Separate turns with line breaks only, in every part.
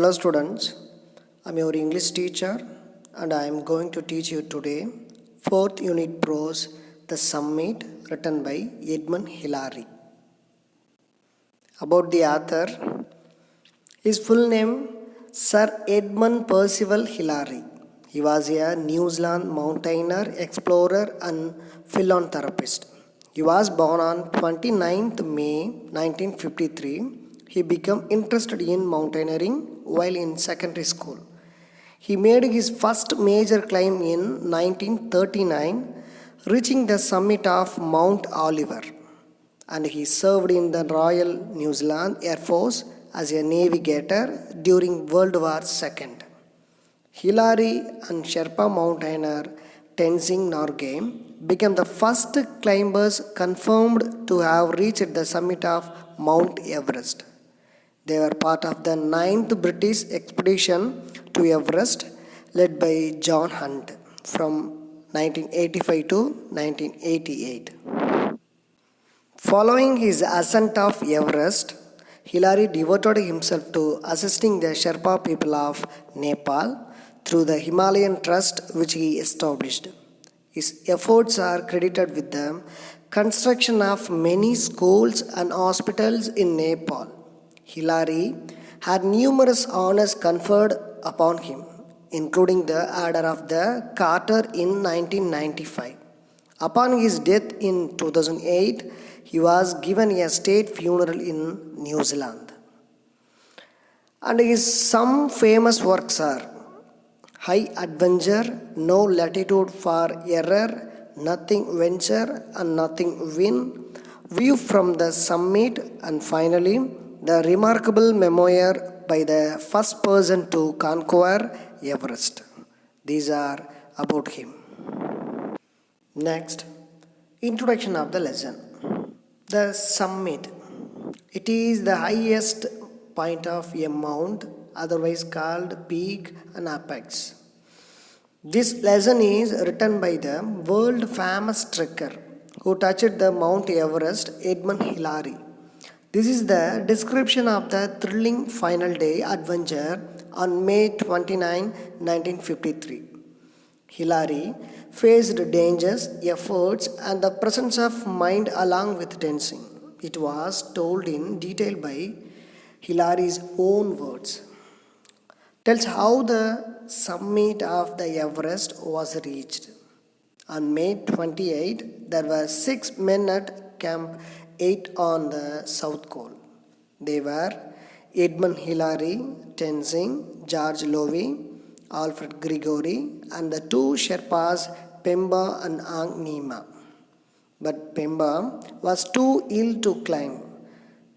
Hello students, I am your English teacher and I am going to teach you today 4th unit prose The Summit written by Edmund Hillary. About the author, his full name Sir Edmund Percival Hillary. He was a New Zealand mountaineer, explorer and philanthropist. He was born on 29th May 1953. He became interested in mountaineering while in secondary school. He made his first major climb in 1939, reaching the summit of Mount Oliver, and he served in the Royal New Zealand Air Force as a navigator during World War II. Hillary and Sherpa mountaineer Tenzing Norgay became the first climbers confirmed to have reached the summit of Mount Everest. They were part of the 9th British expedition to Everest led by John Hunt from 1985 to 1988. Following his ascent of Everest, Hillary devoted himself to assisting the Sherpa people of Nepal through the Himalayan Trust which he established. His efforts are credited with the construction of many schools and hospitals in Nepal. Hillary had numerous honors conferred upon him, including the Order of the Garter in 1995. Upon his death in 2008, he was given a state funeral in New Zealand. And his some famous works are High Adventure, No Latitude for Error, Nothing Venture and Nothing Win, View from the Summit, and finally, the remarkable memoir by the first person to conquer Everest. These are about him. Next, introduction of the lesson. The summit. It is the highest point of a mount, otherwise called peak and apex. This lesson is written by the world famous trekker who touched the Mount Everest, Edmund Hillary. This is the description of the thrilling final day adventure on May 29, 1953. Hillary faced dangers, efforts, and the presence of mind along with Tenzing. It was told in detail by Hillary's own words. Tells how the summit of the Everest was reached. On May 28, there were 6 men at Camp 8 on the South Col. They were Edmund Hillary, Tenzing, George Lowy, Alfred Gregory, and the 2 Sherpas, Pemba and Ang Nima. But Pemba was too ill to climb.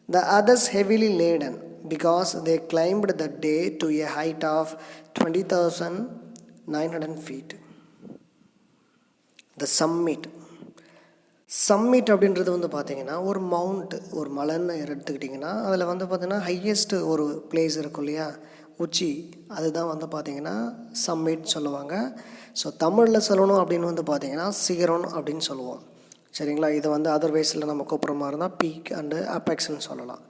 The others heavily laden because they climbed that day to a height of 20,900 feet. The summit. Submit அப்படின்றது வந்து பார்த்திங்கன்னா ஒரு mount, ஒரு மலைன்னு எடுத்துக்கிட்டிங்கன்னா அதில் வந்து பார்த்திங்கன்னா ஹையஸ்ட்டு ஒரு பிளேஸ் இருக்கும் இல்லையா, உச்சி, அதுதான் வந்து பார்த்திங்கன்னா சம்மிட் சொல்லுவாங்க. ஸோ தமிழில் சொல்லணும் அப்படின்னு வந்து பார்த்திங்கன்னா சிகரம் அப்படின்னு சொல்லுவோம். சரிங்களா? இதை வந்து அதர்வைஸில் நம்ம கூப்பிட்ற மாதிரி இருந்தால் பீக் அண்டு அபெக்ஸ்ன்னு சொல்லலாம்.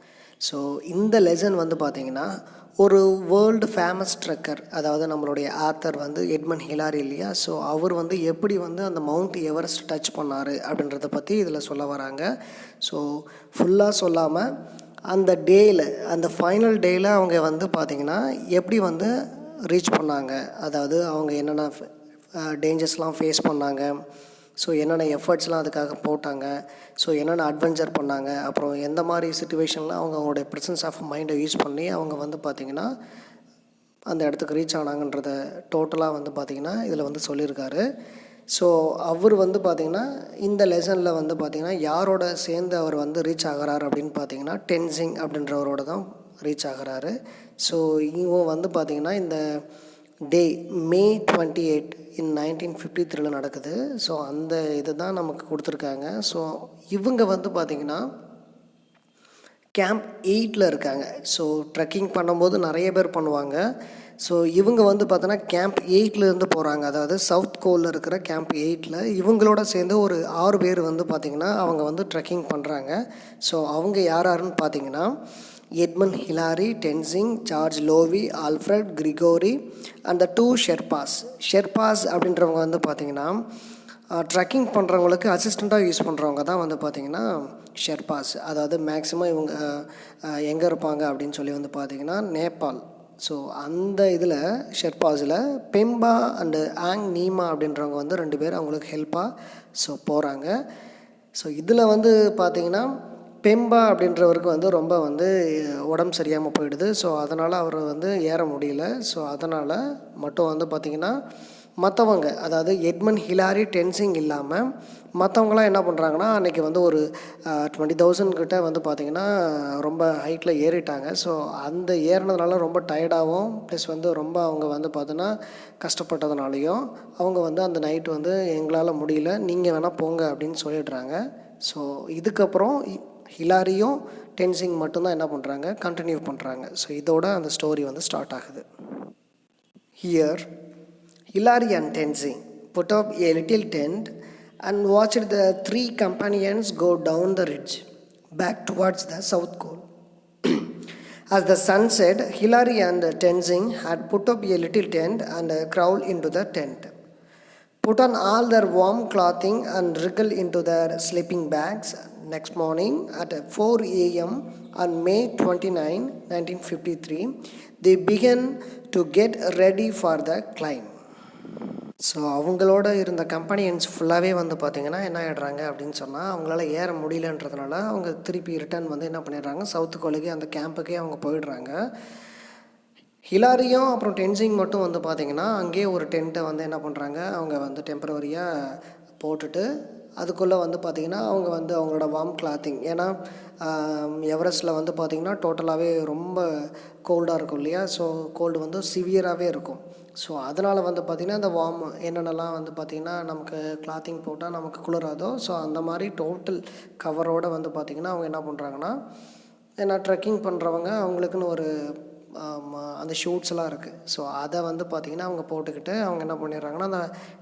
ஸோ இந்த லெசன் வந்து பார்த்திங்கன்னா ஒரு வேர்ல்டு ஃபேமஸ் ட்ரெக்கர், அதாவது நம்மளுடைய ஆத்தர் வந்து எட்மண்ட் ஹிலாரி இல்லையா, ஸோ அவர் வந்து எப்படி வந்து அந்த மவுண்ட் எவரெஸ்ட் டச் பண்ணார் அப்படின்றத பற்றி இதில் சொல்ல வராங்க. ஸோ ஃபுல்லாக சொல்லாமல் அந்த டேயில், அந்த ஃபைனல் டேயில் அவங்க வந்து பார்த்திங்கன்னா எப்படி வந்து ரீச் பண்ணாங்க, அதாவது அவங்க என்னென்ன டேஞ்சர்ஸ்லாம் ஃபேஸ் பண்ணாங்க, ஸோ என்னென்ன எஃபர்ட்ஸ்லாம் அதுக்காக போட்டாங்க, ஸோ என்னென்ன அட்வென்ச்சர் பண்ணாங்க, அப்புறம் எந்த மாதிரி சுச்சுவேஷனில் அவங்களுடைய ப்ரெசன்ஸ் ஆஃப் மைண்டை யூஸ் பண்ணி அவங்க வந்து பார்த்திங்கன்னா அந்த இடத்துக்கு ரீச் ஆனாங்கன்றத டோட்டலாக வந்து பார்த்திங்கன்னா இதில் வந்து சொல்லியிருக்காரு. ஸோ அவர் வந்து பார்த்திங்கன்னா இந்த லெசனில் வந்து பார்த்திங்கன்னா யாரோட சேர்ந்து அவர் வந்து ரீச் ஆகிறார் அப்படின்னு பார்த்திங்கன்னா டென்சிங் அப்படின்றவரோட தான் ரீச் ஆகிறாரு. ஸோ இவங்க வந்து பார்த்திங்கன்னா இந்த டே May 28 in 1953 நடக்குது. ஸோ அந்த இதை தான் நமக்கு கொடுத்துருக்காங்க. ஸோ இவங்க வந்து பார்த்திங்கன்னா கேம்ப் 8 இருக்காங்க. ஸோ ட்ரெக்கிங் பண்ணும்போது நிறைய பேர் பண்ணுவாங்க. ஸோ இவங்க வந்து பார்த்தோன்னா கேம்ப் 8 போகிறாங்க, அதாவது சவுத் கோலில் இருக்கிற கேம்ப் 8 இவங்களோட சேர்ந்து ஒரு 6 பேர் வந்து பார்த்திங்கன்னா அவங்க வந்து ட்ரெக்கிங் பண்ணுறாங்க. ஸோ அவங்க யாருன்னு பார்த்திங்கன்னா Edmund Hillary, Tenzing, George Lowy, Alfred, Grigori and the 2 Sherpas. Sherpas அப்படின்றவங்க வந்து பார்த்திங்கன்னா ட்ரெக்கிங் பண்ணுறவங்களுக்கு அசிஸ்டண்ட்டாக யூஸ் பண்ணுறவங்க தான் வந்து பார்த்திங்கன்னா ஷெர்பாஸ். அதாவது மேக்ஸிமம் இவங்க எங்கே இருப்பாங்க அப்படின்னு சொல்லி வந்து பார்த்திங்கன்னா நேபாள். ஸோ அந்த இதில் ஷெர்பாஸில் பெம்பா அண்டு ஆங் நீமா அப்படின்றவங்க வந்து 2 பேர் அவங்களுக்கு ஹெல்ப்பாக ஸோ போகிறாங்க. ஸோ இதில் வந்து பார்த்திங்கன்னா பெம்பா அப்படின்றவருக்கு வந்து ரொம்ப வந்து உடம்பு சரியாமல் போயிடுது. ஸோ அதனால் அவர் வந்து ஏற முடியல. ஸோ அதனால் மட்டும் வந்து பார்த்திங்கன்னா மற்றவங்க, அதாவது எட்மண்ட் ஹிலாரி, டென்சிங் இல்லாமல் மற்றவங்களாம் என்ன பண்ணுறாங்கன்னா அன்றைக்கி வந்து ஒரு 20,000 கிட்ட வந்து பார்த்திங்கன்னா ரொம்ப ஹைட்டில் ஏறிட்டாங்க. ஸோ அந்த ஏறினதுனால ரொம்ப டயர்டாகவும் ப்ளஸ் வந்து ரொம்ப அவங்க வந்து பார்த்தோன்னா கஷ்டப்பட்டதுனாலையும் அவங்க வந்து அந்த நைட்டு வந்து எங்களால் முடியல, நீங்கள் வேணால் போங்க அப்படின்னு சொல்லிடுறாங்க. ஸோ இதுக்கப்புறம் ஹிலாரியும் டென்சிங் மட்டும்தான் என்ன பண்ணுறாங்க, கண்டினியூ பண்ணுறாங்க. ஸோ இதோட அந்த ஸ்டோரி வந்து ஸ்டார்ட் ஆகுது. Here Hillary and Tenzing put up a little tent and watched the 3 companions go down the ridge back towards the south pole. As the sun set, Hillary and Tenzing had put up a little tent and crawled into the tent, put on all their warm clothing and wriggled into their sleeping bags. Next morning at 4 a.m. on May 29, 1953, they began to get ready for the climb. So அவங்களோட இருந்த companions ஃபுல்லாகவே வந்து பார்த்திங்கன்னா என்ன ஆகிடுறாங்க அப்படின்னு சொன்னால் அவங்களால ஏற முடியலன்றதுனால அவங்க திருப்பி ரிட்டர்ன் வந்து என்ன பண்ணிடுறாங்க, சவுத்து கோலுக்கு அந்த கேம்புக்கே அவங்க போயிடுறாங்க. ஹிலாரியும் அப்புறம் டென்சிங் மட்டும் வந்து பார்த்திங்கன்னா அங்கேயே ஒரு டென்ட்டை வந்து என்ன பண்ணுறாங்க, அவங்க வந்து டெம்பரவரியாக போட்டுட்டு அதுக்குள்ளே வந்து பார்த்திங்கன்னா அவங்க வந்து அவங்களோட வார்ம் கிளாத்திங், ஏன்னா எவரெஸ்ட்டில் வந்து பார்த்திங்கன்னா டோட்டலாகவே ரொம்ப கோல்டாக இருக்கும் இல்லையா. ஸோ கோல்டு வந்து சிவியராகவே இருக்கும். ஸோ அதனால் வந்து பார்த்திங்கன்னா இந்த வார்ம் என்னென்னலாம் வந்து பார்த்திங்கன்னா நமக்கு கிளாத்திங் போட்டால் நமக்கு குளிராதோ, ஸோ அந்த மாதிரி டோட்டல் கவரோடு வந்து பார்த்திங்கன்னா அவங்க என்ன பண்ணுறாங்கன்னா, ஏன்னா ட்ரெக்கிங் பண்ணுறவங்க அவங்களுக்குன்னு ஒரு அந்த ஷூட்ஸ்லாம் இருக்குது. ஸோ அதை வந்து பார்த்திங்கன்னா அவங்க போட்டுக்கிட்டு அவங்க என்ன பண்ணிடுறாங்கன்னா அந்த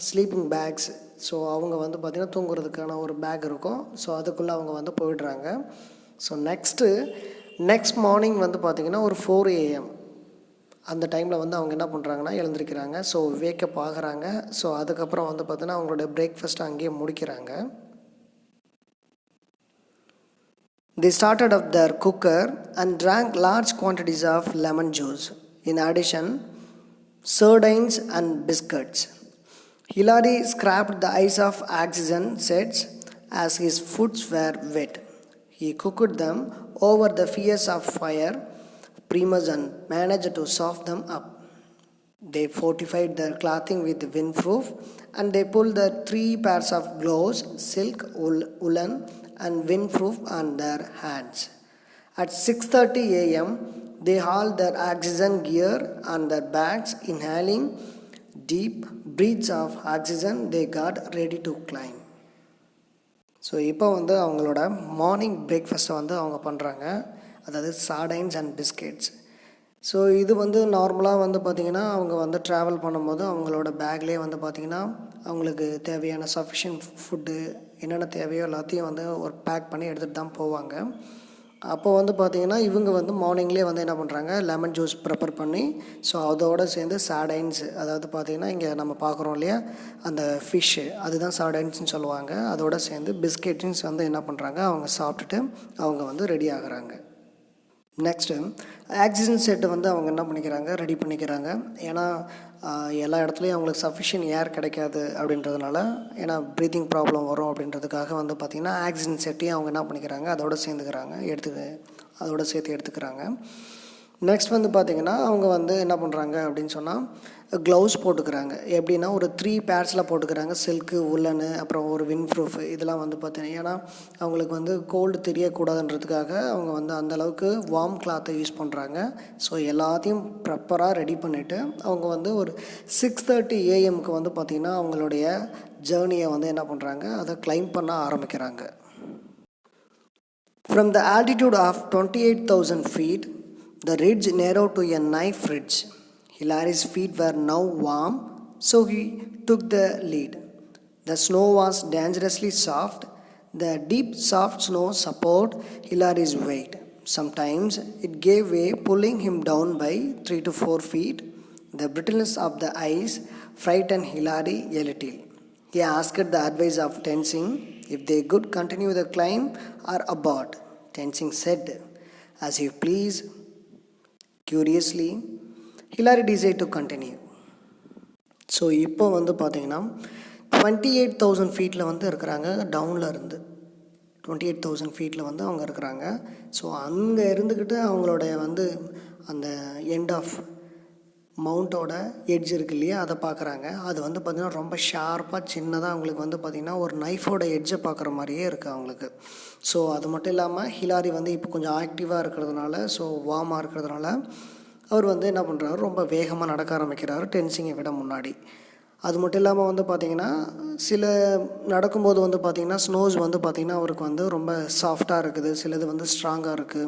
ஸ்லீப்பிங் பேக்ஸ், ஸோ அவங்க வந்து பார்த்திங்கன்னா தூங்குறதுக்கான ஒரு பேக் இருக்கும். ஸோ அதுக்குள்ளே அவங்க வந்து போயிடுறாங்க. ஸோ நெக்ஸ்ட் மார்னிங் வந்து பார்த்திங்கன்னா ஒரு 4 AM அந்த டைமில் வந்து அவங்க என்ன பண்ணுறாங்கன்னா எழுந்திருக்கிறாங்க. ஸோ வேக்கப் ஆகுறாங்க. ஸோ அதுக்கப்புறம் வந்து பார்த்தீங்கன்னா அவங்களோட பிரேக்ஃபாஸ்ட்டை அங்கேயே முடிக்கிறாங்க. They started up their cooker and drank large quantities of lemon juice. In addition, sardines and biscuits. Hillary scraped the ice of oxygen sets as his foots were wet. He cooked them over the fierce of fire Primus and managed to soften them up. They fortified their clothing with windproof and they pulled the 3 pairs of gloves, silk, woolen and windproof on their hands. At 6:30 a.m. they hauled their oxygen gear on their backs, inhaling deep breaths of oxygen. They got ready to climb. So இப்போ வந்து அவங்களோட morning பிரேக்ஃபாஸ்ட்டை வந்து அவங்க பண்ணுறாங்க, அதாவது சார்டைன்ஸ் and biscuits. So இது வந்து நார்மலாக வந்து பார்த்திங்கன்னா அவங்க வந்து ட்ராவல் பண்ணும்போது அவங்களோட பேக்லேயே வந்து பார்த்திங்கன்னா அவங்களுக்கு தேவையான சஃபிஷியன்ட் ஃபுட்டு என்னென்ன தேவையோ எல்லாத்தையும் வந்து ஒரு பேக் பண்ணி எடுத்துகிட்டு தான் போவாங்க. அப்போ வந்து பார்த்திங்கன்னா இவங்க வந்து மார்னிங்லேயே வந்து என்ன பண்ணுறாங்க, லெமன் ஜூஸ் ப்ரிப்பேர் பண்ணி, ஸோ அதோடு சேர்ந்து சார்டைன்ஸ், அதாவது பார்த்திங்கன்னா இங்கே நம்ம பார்க்குறோம் இல்லையா அந்த ஃபிஷ்ஷு, அதுதான் சார்டைன்ஸ்னு சொல்லுவாங்க, அதோடு சேர்ந்து பிஸ்கெட்ஸ் வந்து என்ன பண்ணுறாங்க அவங்க சாப்பிட்டுட்டு அவங்க வந்து ரெடி ஆகுறாங்க. நெக்ஸ்ட்டு ஆக்சிஜன் செட்டு வந்து அவங்க என்ன பண்ணிக்கிறாங்க, ரெடி பண்ணிக்கிறாங்க. ஏன்னா எல்லா இடத்துலையும் அவங்களுக்கு சஃபிஷியன்ட் ஏர் கிடைக்காது அப்படின்றதுனால, ஏன்னா ப்ரீத்திங் ப்ராப்ளம் வரும் அப்படின்றதுக்காக வந்து பார்த்திங்கன்னா ஆக்சிஜன் செட்டையும் அவங்க என்ன பண்ணிக்கிறாங்க அதோடு சேர்த்து எடுத்துக்கிறாங்க. நெக்ஸ்ட் வந்து பார்த்திங்கன்னா அவங்க வந்து என்ன பண்ணுறாங்க அப்படின்னு சொன்னால் க்ளவுஸ் போட்டுக்கிறாங்க. எப்படின்னா ஒரு 3 பேர்ஸில் போட்டுக்கிறாங்க, சில்க்கு, உல்லனு, அப்புறம் ஒரு விண்ட் ப்ரூஃப், இதெல்லாம் வந்து பார்த்தீங்கன்னா ஏன்னா அவங்களுக்கு வந்து கோல்டு தெரியக்கூடாதுன்றதுக்காக அவங்க வந்து அந்தளவுக்கு வார்ம் கிளாத்தை யூஸ் பண்ணுறாங்க. ஸோ எல்லாத்தையும் ப்ராப்பராக ரெடி பண்ணிவிட்டு அவங்க வந்து ஒரு 6:30 AM வந்து பார்த்திங்கன்னா அவங்களுடைய ஜேர்னியை வந்து என்ன பண்ணுறாங்க, அதை கிளைம் பண்ண ஆரம்பிக்கிறாங்க. From the altitude of 28,000 feet, the ridge narrowed to a knife ridge. Hillary's feet were now warm, so he took the lead. The snow was dangerously soft. The deep, soft snow supported Hillary's weight. Sometimes it gave way, pulling him down by 3 to 4 feet. The brittleness of the ice frightened Hilary a little. He asked the advice of Tenzing if they could continue the climb or abort. Tenzing said, "As you please." Curiously, Hilary decided to continue. So இப்போ வந்து பார்த்திங்கன்னா 28,000 ஃபீட்டில் வந்து இருக்கிறாங்க. டவுனில் இருந்து 28,000 ஃபீட்டில் வந்து அவங்க இருக்கிறாங்க. ஸோ அங்கே இருந்துக்கிட்டு அவங்களுடைய வந்து அந்த எண்ட் ஆஃப் மவுண்ட்டோட எட்ஜ் இருக்கு இல்லையா, அதை பார்க்குறாங்க. அது வந்து பார்த்திங்கன்னா ரொம்ப ஷார்ப்பாக சின்னதாக அவங்களுக்கு வந்து பார்த்திங்கன்னா ஒரு நைஃபோட எட்ஜை பார்க்குற மாதிரியே இருக்குது அவங்களுக்கு. ஸோ அது மட்டும் இல்லாமல் ஹிலாரி வந்து இப்போ கொஞ்சம் ஆக்டிவாக இருக்கிறதுனால, ஸோ வார்மாக இருக்கிறதுனால அவர் வந்து என்ன பண்ணுறாரு, ரொம்ப வேகமாக நடக்க ஆரம்பிக்கிறாரு டென்சிங்கை விட முன்னாடி. அது மட்டும் இல்லாமல் வந்து பார்த்திங்கன்னா சில நடக்கும்போது வந்து பார்த்திங்கன்னா ஸ்னோஸ் வந்து பார்த்திங்கன்னா அவருக்கு வந்து ரொம்ப சாஃப்டாக இருக்குது, சிலது வந்து ஸ்ட்ராங்காக இருக்குது.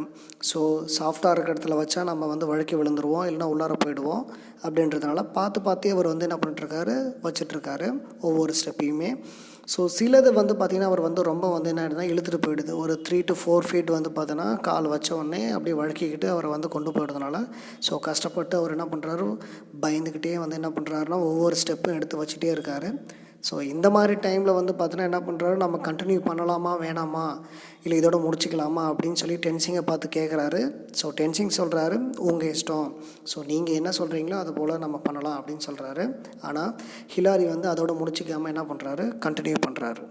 ஸோ சாஃப்டாக இருக்கிற இடத்துல வச்சா நம்ம வந்து வழுக்கி விழுந்துருவோம், இல்லைனா உள்ளார போயிடுவோம். அப்படின்றதுனால பார்த்து அவர் வந்து என்ன பண்ணிட்டுருக்காரு, வச்சிட்ருக்காரு ஒவ்வொரு ஸ்டெப்பையுமே. ஸோ சிலது வந்து பார்த்திங்கன்னா அவர் வந்து ரொம்ப வந்து என்ன ஆகிடுதுன்னா இழுத்துட்டு போயிடுது. ஒரு 3 to 4 ஃபீட் வந்து பார்த்தோன்னா கால் வச்ச உடனே அப்படியே வழுக்கிக்கிட்டு அவரை வந்து கொண்டு போயிடுறதுனால, ஸோ கஷ்டப்பட்டு அவர் என்ன பண்ணுறாரு, பயந்துக்கிட்டே வந்து என்ன பண்ணுறாருன்னா ஒவ்வொரு ஸ்டெப்பும் எடுத்து வச்சுட்டே இருக்கார். ஸோ இந்த மாதிரி டைமில் வந்து பார்த்தோன்னா என்ன பண்ணுறாரு, நம்ம கண்டினியூ பண்ணலாமா வேணாமா, இல்லை இதோட முடிச்சிக்கலாமா அப்படின்னு சொல்லி டென்சிங்கை பார்த்து கேட்குறாரு. ஸோ டென்சிங் சொல்கிறாரு, உங்கள் இஷ்டம், ஸோ நீங்கள் என்ன சொல்கிறீங்களோ அது போல் நம்ம பண்ணலாம் அப்படின்னு சொல்கிறாரு. ஆனால் ஹிலாரி வந்து அதோட முடிச்சிக்காமல் என்ன பண்ணுறாரு, கண்டினியூ பண்ணுறாரு.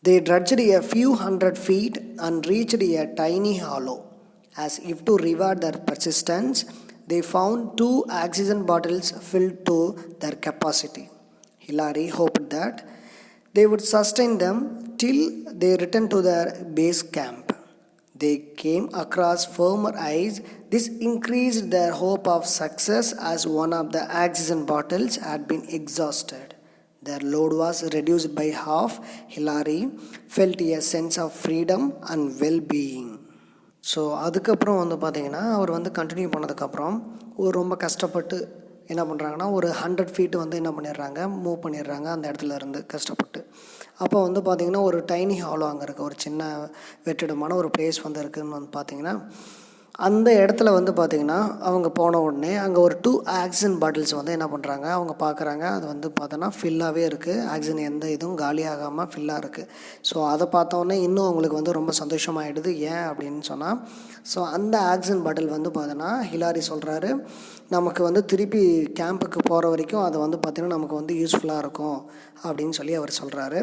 They trudged a few hundred feet and reached a tiny hollow. As if to reward their persistence, they found 2 oxygen bottles filled to their capacity. Hilary hoped that they would sustain them till they returned to their base camp. They came across firmer ice. This increased their hope of success as one of the oxygen bottles had been exhausted. Their load was reduced by half. Hilary felt a sense of freedom and well-being. So அதுக்கப்புறம் வந்து பார்த்திங்கன்னா அவர் வந்து continue பண்ணதுக்கப்புறம் ரொம்ப கஷ்டப்பட்டு என்ன பண்ணுறாங்கன்னா ஒரு 100 ஃபீட் வந்து என்ன பண்ணிடுறாங்க, மூவ் பண்ணிடுறாங்க அந்த இடத்துல இருந்து கஷ்டப்பட்டு. அப்போ வந்து பார்த்திங்கன்னா ஒரு டைனி ஹாலோ அங்கே இருக்குது, ஒரு சின்ன வெற்றிடமான ஒரு பிளேஸ் வந்து இருக்குதுன்னு வந்து பார்த்திங்கன்னா அந்த இடத்துல வந்து பார்த்திங்கன்னா அவங்க போன உடனே அங்கே ஒரு 2 ஆக்சிஜன் பாட்டில்ஸ் வந்து என்ன பண்ணுறாங்க, அவங்க பார்க்குறாங்க. அது வந்து பார்த்தோன்னா ஃபில்லாகவே இருக்குது, ஆக்சிஜன் எந்த இதுவும் காலியாகாமல் ஃபில்லாக இருக்குது. ஸோ அதை பார்த்தோன்னே இன்னும் அவங்களுக்கு வந்து ரொம்ப சந்தோஷமாகிடுது. ஏன் அப்படின்னு சொன்னால், ஸோ அந்த ஆக்சிஜன் பாட்டில் வந்து பார்த்தோன்னா ஹிலாரி சொல்கிறாரு, நமக்கு வந்து திருப்பி கேம்புக்கு போகிற வரைக்கும் அது வந்து பார்த்திங்கன்னா நமக்கு வந்து யூஸ்ஃபுல்லாக இருக்கும் அப்படின்னு சொல்லி அவர் சொல்கிறாரு.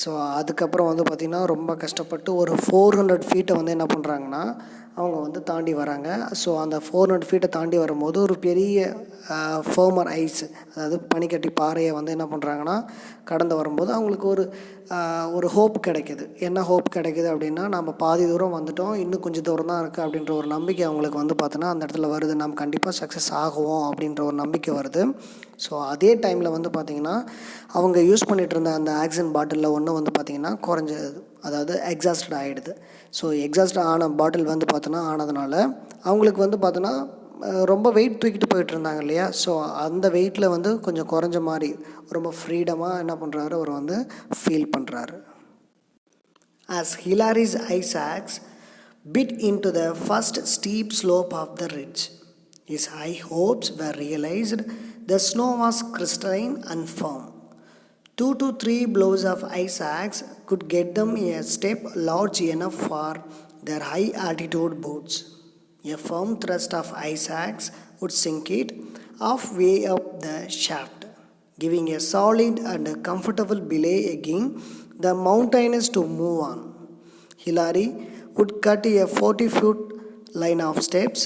ஸோ அதுக்கப்புறம் வந்து பார்த்திங்கன்னா ரொம்ப கஷ்டப்பட்டு ஒரு 400 ஃபீட்டை வந்து என்ன பண்ணுறாங்கன்னா அவங்க வந்து தாண்டி வராங்க. ஸோ அந்த 400 ஃபீட்டை தாண்டி வரும்போது ஒரு பெரிய ஃபர்மர் ஐஸ், அதாவது பனிக்கட்டி பாறையை வந்து என்ன பண்ணுறாங்கன்னா கடந்து வரும்போது அவங்களுக்கு ஒரு ஹோப் கிடைக்கிது. என்ன ஹோப் கிடைக்கிது அப்படின்னா, நம்ம பாதி தூரம் வந்துட்டோம், இன்னும் கொஞ்சம் தூரம் தான் இருக்குது அப்படின்ற ஒரு நம்பிக்கை அவங்களுக்கு வந்து பார்த்தோன்னா அந்த இடத்துல வருது. நம்ம கண்டிப்பாக சக்ஸஸ் ஆகுவோம் அப்படின்ற ஒரு நம்பிக்கை வருது. ஸோ அதே டைமில் வந்து பார்த்திங்கன்னா அவங்க யூஸ் பண்ணிகிட்டு இருந்த அந்த ஆக்சிஜன் பாட்டிலில் ஒன்று வந்து பார்த்திங்கன்னா குறைஞ்சது, அதாவது எக்ஸாஸ்டட் ஆகிடுது. ஸோ எக்ஸாஸ்ட் ஆன பாட்டில் வந்து பார்த்தோன்னா ஆனதுனால அவங்களுக்கு வந்து பார்த்தோன்னா ரொம்ப வெயிட் தூக்கிட்டு போயிட்டு இருந்தாங்க இல்லையா, ஸோ அந்த வெயிட்டில் வந்து கொஞ்சம் குறைஞ்ச மாதிரி ரொம்ப ஃப்ரீடமாக என்ன பண்ணுறாரு, அவர் வந்து ஃபீல் பண்ணுறாரு. As Hilary's ice axe bit into the first steep slope of the ridge, his high hopes were realized. The snow was crystalline and firm. 2 to 3 blows of ice axe could get them a step large enough for their high altitude boots. A firm thrust of ice axe would sink it halfway up the shaft, giving a solid and comfortable belay again the mountaineers to move on. Hilary would cut a 40-foot line of steps.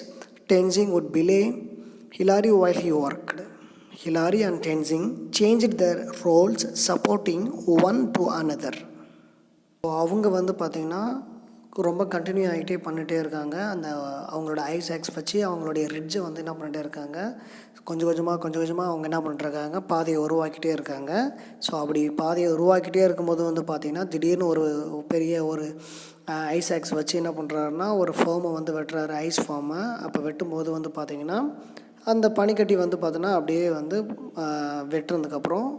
Tenzing would belay Hilary while he worked. Hilary and Tenzing changed their roles, supporting one to another. அவங்க வந்து பார்த்திங்கன்னா ரொம்ப continue ஆகிட்டே பண்ணிகிட்டே இருக்காங்க. அந்த அவங்களோட ice aux வச்சு அவங்களுடைய ரிட்ஜை வந்து என்ன பண்ணிகிட்டே இருக்காங்க, கொஞ்சம் கொஞ்சமாக அவங்க என்ன பண்ணிட்டுருக்காங்க, பாதையை உருவாக்கிட்டே இருக்காங்க. ஸோ அப்படி பாதையை உருவாக்கிட்டே இருக்கும்போது வந்து பார்த்திங்கன்னா திடீர்னு ஒரு பெரிய ஒரு ஐஸ் ஆக்ஸ் வச்சு என்ன பண்ணுறாருன்னா ஒரு ஃபார்மை வந்து வெட்டுறாரு, ஐஸ் ஃபார்மை. அப்போ வெட்டும்போது வந்து பார்த்திங்கன்னா அந்த பனிக்கட்டி வந்து பார்த்தோன்னா அப்படியே வந்து வெட்டுறதுக்கப்புறம்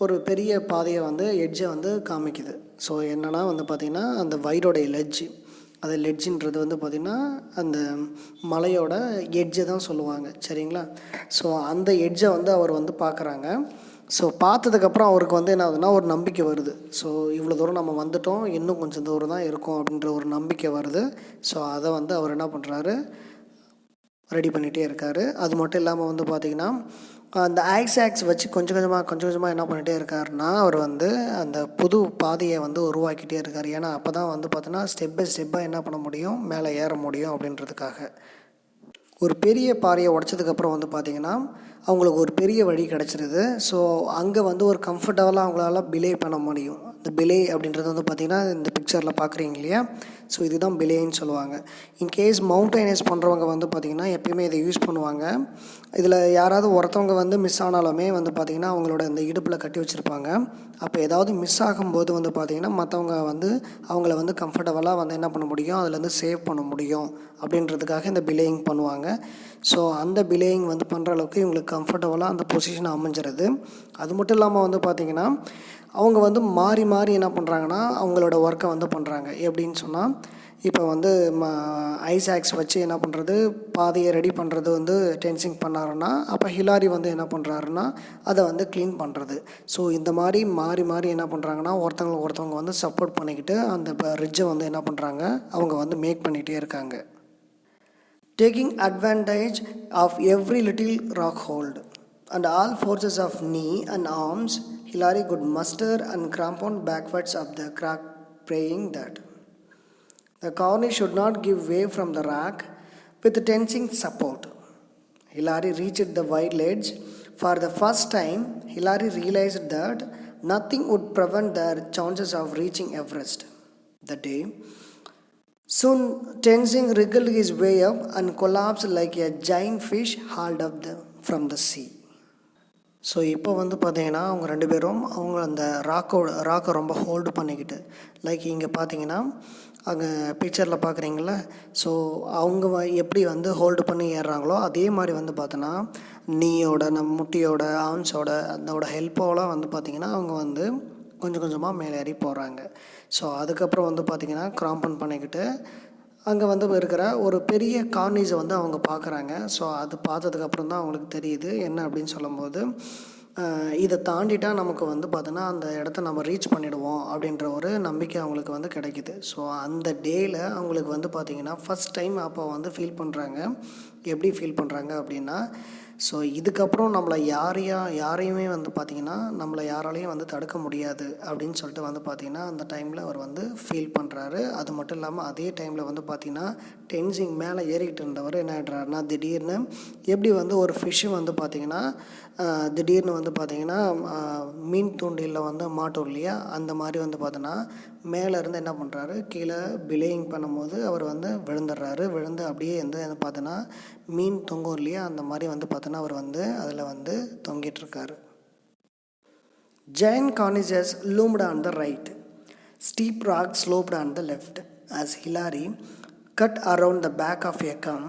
ஒரு பெரிய பாதையை வந்து எட்ஜை வந்து காமிக்குது. ஸோ என்னென்னா வந்து பார்த்திங்கன்னா அந்த வயரோடைய லெட்ஜ். அது லெட்ஜின்றது வந்து பார்த்திங்கன்னா அந்த மலையோட எட்ஜை தான் சொல்லுவாங்க, சரிங்களா. ஸோ அந்த எட்ஜை வந்து அவர் வந்து பார்க்குறாங்க. ஸோ பார்த்ததுக்கப்புறம் அவருக்கு வந்து என்ன ஆகுதுன்னா ஒரு நம்பிக்கை வருது. ஸோ இவ்வளோ தூரம் நம்ம வந்துட்டோம், இன்னும் கொஞ்சம் தூரம் தான் இருக்கும் அப்படின்ற ஒரு நம்பிக்கை வருது. ஸோ அதை வந்து அவர் என்ன பண்ணுறாரு, ரெடி பண்ணிகிட்டே இருக்கார். அது மட்டும் இல்லாமல் வந்து பார்த்திங்கன்னா அந்த ஆக்ஸ் வச்சு கொஞ்சம் கொஞ்சமாக என்ன பண்ணிகிட்டே இருக்காருன்னா அவர் வந்து அந்த புது பாதையை வந்து உருவாக்கிட்டே இருக்கார். ஏன்னா அப்போ தான் வந்து பார்த்தோன்னா ஸ்டெப் பை ஸ்டெப்பாக என்ன பண்ண முடியும், மேலே ஏற முடியும் அப்படின்றதுக்காக. ஒரு பெரிய பாறையை உடச்சதுக்கப்புறம் வந்து பார்த்திங்கன்னா அவங்களுக்கு ஒரு பெரிய வழி கிடச்சிருது. ஸோ அங்கே வந்து ஒரு கம்ஃபர்டபுளாக அவங்களால பிலே பண்ண முடியும். இந்த பிலே அப்படின்றது வந்து பார்த்திங்கன்னா இந்த பிக்சரில் பார்க்குறீங்க இல்லையா, ஸோ இதுதான் பிலேன்னு சொல்லுவாங்க. இன்கேஸ் மவுண்டனைஸ் பண்ணுறவங்க வந்து பார்த்திங்கன்னா எப்பயுமே இதை யூஸ் பண்ணுவாங்க. இதில் யாராவது ஒருத்தவங்க வந்து மிஸ் ஆனாலுமே வந்து பார்த்திங்கன்னா அவங்களோட இந்த இடுப்பில் கட்டி வச்சுருப்பாங்க. அப்போ ஏதாவது மிஸ் ஆகும்போது வந்து பார்த்திங்கன்னா மற்றவங்க வந்து அவங்கள வந்து கம்ஃபர்டபுளாக வந்து என்ன பண்ண முடியும், அதுலேருந்து சேவ் பண்ண முடியும் அப்படின்றதுக்காக இந்த பிலேயிங் பண்ணுவாங்க. ஸோ அந்த பிலேயிங் வந்து பண்ணுற அளவுக்கு இவங்களுக்கு கம்ஃபர்டபுளாக அந்த பொசிஷன் அமைஞ்சிருது. அது மட்டும் இல்லாமல் வந்து பார்த்திங்கன்னா அவங்க வந்து மாறி மாறி என்ன பண்ணுறாங்கன்னா அவங்களோட ஒர்க்கை வந்து பண்ணுறாங்க. எப்படின்னு சொன்னால் இப்போ வந்து ஐசாக்ஸ் வச்சு என்ன பண்ணுறது, பாதையை ரெடி பண்ணுறது வந்து டென்சிங் பண்ணாருன்னா அப்போ ஹிலாரி வந்து என்ன பண்ணுறாருன்னா அதை வந்து க்ளீன் பண்ணுறது. ஸோ இந்த மாதிரி மாறி மாறி என்ன பண்ணுறாங்கன்னா ஒருத்தவங்க வந்து சப்போர்ட் பண்ணிக்கிட்டு அந்த ரிட்ஜை வந்து என்ன பண்ணுறாங்க, அவங்க வந்து மேக் பண்ணிகிட்டே இருக்காங்க. Taking advantage of every little rock hold and all forces of knee and arms, Hillary could muster and crampon backwards up the crack, praying that the cornice should not give way from the rack with tensing support. Hillary reached the wide ledge. For the first time, Hillary realized that nothing would prevent their chances of reaching Everest. The day soon, Tenzing wriggled his way up and collapsed like a giant fish hauled up from the sea. So இப்போ வந்து பார்த்தீங்கன்னா அவங்க ரெண்டு பேரும் அவங்க அந்த ராக்கை ரொம்ப hold பண்ணிக்கிட்டு, லைக் இங்கே பார்த்தீங்கன்னா அங்கே பிக்சரில் பார்க்குறீங்கள, ஸோ அவங்க எப்படி வந்து ஹோல்டு பண்ணி ஏறுறாங்களோ அதே மாதிரி வந்து பார்த்தோன்னா நீயோட முட்டியோட ஆர்ம்ஸோட அதோட ஹெல்ப்போட வந்து பார்த்திங்கன்னா அவங்க வந்து கொஞ்சம் கொஞ்சமாக மேலே ஏறி போகிறாங்க. ஸோ அதுக்கப்புறம் வந்து பார்த்திங்கன்னா கிராம்பன் பண்ணிக்கிட்டு அங்கே வந்து இருக்கிற ஒரு பெரிய கார்னிஸை வந்து அவங்க பார்க்குறாங்க. ஸோ அது பார்த்ததுக்கப்புறம் தான் அவங்களுக்கு தெரியுது என்ன அப்படின்னு சொல்லும்போது, இதை தாண்டிட்டால் நமக்கு வந்து பார்த்தோன்னா அந்த இடத்த நம்ம ரீச் பண்ணிவிடுவோம் அப்படின்ற ஒரு நம்பிக்கை அவங்களுக்கு வந்து கிடைக்கிது. ஸோ அந்த டேயில் அவங்களுக்கு வந்து பார்த்திங்கன்னா ஃபஸ்ட் டைம் அப்போ வந்து ஃபீல் பண்ணுறாங்க. எப்படி ஃபீல் பண்ணுறாங்க அப்படின்னா, ஸோ இதுக்கப்புறம் நம்மளை யாரையுமே வந்து பார்த்திங்கன்னா நம்மளை யாராலையும் வந்து தடுக்க முடியாது அப்படின்னு சொல்லிட்டு வந்து பார்த்திங்கன்னா அந்த டைமில் அவர் வந்து ஃபீல் பண்ணுறாரு. அது மட்டும் இல்லாமல் அதே டைமில் வந்து பார்த்திங்கன்னா டென்சிங் மேலே ஏறிக்கிட்டு இருந்தவர் என்ன ஆகிடுறாருனா திடீர்னு எப்படி வந்து ஒரு ஃபிஷ்ஷு வந்து பார்த்திங்கன்னா திடீர்னு வந்து பார்த்திங்கன்னா மீன் தூண்டிலில் வந்து மாட்டோம் இல்லையா, அந்த மாதிரி வந்து பார்த்தோன்னா மேலேருந்து என்ன பண்ணுறாரு, கீழே பிலேயிங் பண்ணும்போது அவர் வந்து விழுந்து அப்படியே வந்து பார்த்தோன்னா மீன் தொங்கும் இல்லையா, அந்த மாதிரி வந்து பார்த்தோன்னா அவர் வந்து அதில் வந்து தொங்கிட்டுருக்காரு. Giant cornices loomed on the right. Steep rocks sloped on the left as Hillary cut around the back of a come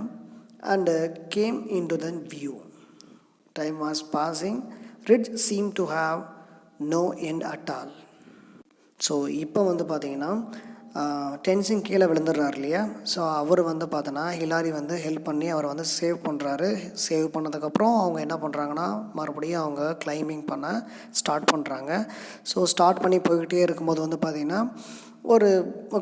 and came into the view. Time was passing. Ridge seemed to have no end at all. So இப்போ வந்து பார்த்திங்கன்னா டென்சிங் கீழே விழுந்துடுறாரு இல்லையா, so அவர் வந்து பார்த்தோன்னா Hillary வந்து help பண்ணி அவரை வந்து சேவ் பண்ணுறாரு. சேவ் பண்ணதுக்கப்புறம் அவங்க என்ன பண்ணுறாங்கன்னா மறுபடியும் அவங்க கிளைம்பிங் பண்ண ஸ்டார்ட் பண்ணுறாங்க. ஸோ ஸ்டார்ட் பண்ணி போய்கிட்டே இருக்கும்போது வந்து பார்த்திங்கன்னா ஒரு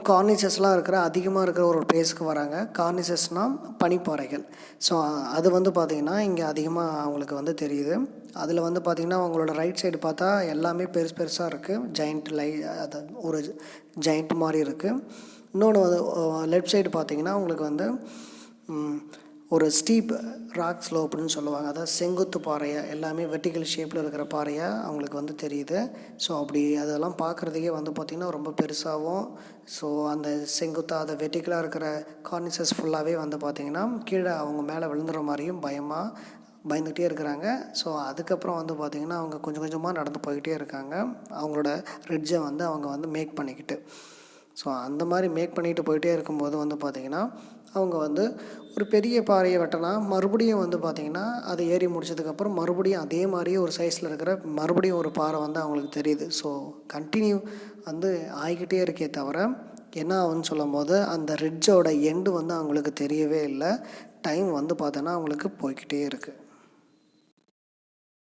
கார்னிசஸ்லாம் அதிகமாக இருக்கிற ஒரு பிளேஸுக்கு வராங்க. கார்னிசஸ்னால் பனிப்பாறைகள். ஸோ அது வந்து பார்த்திங்கன்னா இங்கே அதிகமாக அவங்களுக்கு வந்து தெரியுது. அதில் வந்து பார்த்திங்கன்னா அவங்களோட ரைட் சைடு பார்த்தா எல்லாமே பெருசாக இருக்குது. ஜெயிண்ட் அது ஒரு ஜெயிண்ட் மாதிரி இருக்குது. இன்னொன்று வந்து லெஃப்ட் சைடு பார்த்திங்கன்னா உங்களுக்கு வந்து ஒரு ஸ்டீப் ராக் ஸ்லோப்னு சொல்லுவாங்க. அதாவது செங்குத்து பாறையை எல்லாமே வெர்டிக்கல் ஷேப்பில் இருக்கிற பாறையாக அவங்களுக்கு வந்து தெரியுது. ஸோ அப்படி அதெல்லாம் பார்க்குறதுக்கே வந்து பார்த்திங்கன்னா ரொம்ப பெருசாகவும், ஸோ அந்த செங்குத்தாக அதை வெர்டிக்கலாக இருக்கிற கார்னிசஸ் ஃபுல்லாகவே வந்து பார்த்திங்கன்னா கீழே அவங்க மேலே விழுந்துற மாதிரியும் பயந்துகிட்டே இருக்கிறாங்க. ஸோ அதுக்கப்புறம் வந்து பார்த்திங்கன்னா அவங்க கொஞ்சம் கொஞ்சமாக நடந்து போய்கிட்டே இருக்காங்க அவங்களோட ரிட்ஜை வந்து அவங்க வந்து மேக் பண்ணிக்கிட்டு. ஸோ அந்த மாதிரி மேக் பண்ணிட்டு போயிட்டே இருக்கும்போது வந்து பார்த்திங்கன்னா அவங்க வந்து ஒரு பெரிய பாறையை வெட்டினா மறுபடியும் வந்து பார்த்திங்கன்னா அதை ஏறி முடிச்சதுக்கப்புறம் மறுபடியும் அதே மாதிரியே ஒரு சைஸில் இருக்கிற மறுபடியும் ஒரு பாறை வந்து அவங்களுக்கு தெரியுது. ஸோ கண்டினியூ வந்து ஆகிக்கிட்டே இருக்கே தவிர என்ன ஆகுன்னு சொல்லும்போது அந்த ரிட்ஜோட எண்டு வந்து அவங்களுக்கு தெரியவே இல்லை. டைம் வந்து பார்த்தோன்னா அவங்களுக்கு போய்க்கிட்டே இருக்குது.